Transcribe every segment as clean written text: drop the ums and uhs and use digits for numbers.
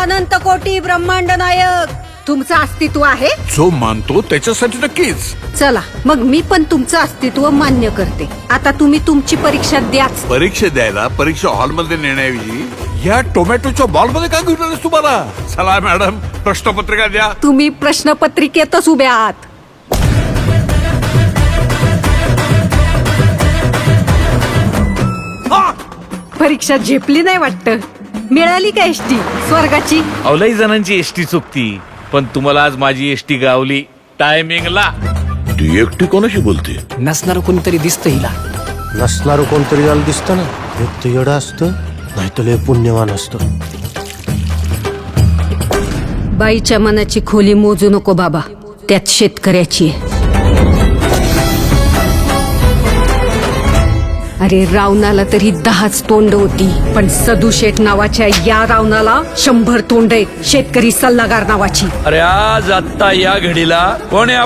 अनंत कोटी ब्रह्मांड नायक तुमचं अस्तित्व आहे. जो मानतो त्याच्यासाठी नक्कीच. चला मग मी पण तुमचं अस्तित्व मान्य करते. आता तुम्ही तुमची परीक्षा द्याच. परीक्षा द्यायला परीक्षा हॉलमध्ये नेण्याऐवजी या टोमॅटोच्या बॉलमध्ये काय घेऊन आलेस तुम्हाला? चला मॅडम, प्रश्नपत्रिका द्या. तुम्ही प्रश्नपत्रिकेतच उभे आहात. परीक्षा झेपली नाही वाटत. मिळाली का एसटी स्वर्गाची? अवलाई जणांची एसटी चुकती, पण तुम्हाला आज माझी एसटी गावली टायमिंगला. ती एकटी कोणाशी बोलते? नसणार कोणतरी दिसतं हिला. नसणार कोणतरी याला दिसतं ना. एक तर येडं असतं, नाहीतर लय पुण्यवान असतं. बाईच्या मनाची खोली मोजू नको बाबा, त्यात शेतकऱ्याची आहे. अरे रावणाला तरी 10च तोंड होती, पण सदू शेठ नावाच्या या रावणाला 100 तोंड आहेत. शेतकरी सल्लागार नावाची. अरे आज आत्ता या घडीला कोण आहे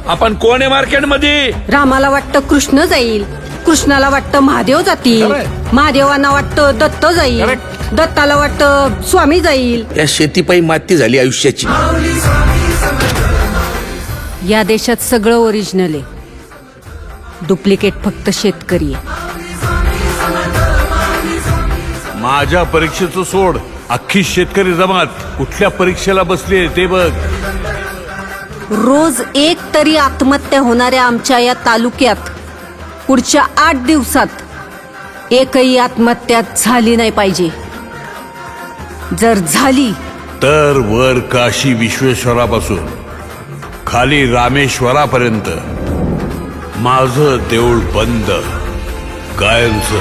आपण कोण आहे मार्केटमध्ये? रामाला वाटतं कृष्ण जाईल, कृष्णाला वाटतं महादेव जातील, महादेवांना वाटतं दत्त जाईल, दत्ताला वाटतं स्वामी जाईल. या शेतीपायी माती झाली आयुष्याची. या देशात सगळं ओरिजिनल आहे, डुप्लिकेट फक्त शेतकरी आहे. माझ्या परीक्षेचं सोड, अख्खी शेतकरी जमात कुठल्या परीक्षेला बसली ते बघ. रोज एक तरी आत्महत्या होणाऱ्या आमच्या या तालुक्यात पुढच्या 8 दिवसात एकही आत्महत्या झाली नाही पाहिजे. जर झाली तर वर काशी विश्वेश्वरापासून खाली रामेश्वरापर्यंत माझं देऊळ बंद, कायमचं.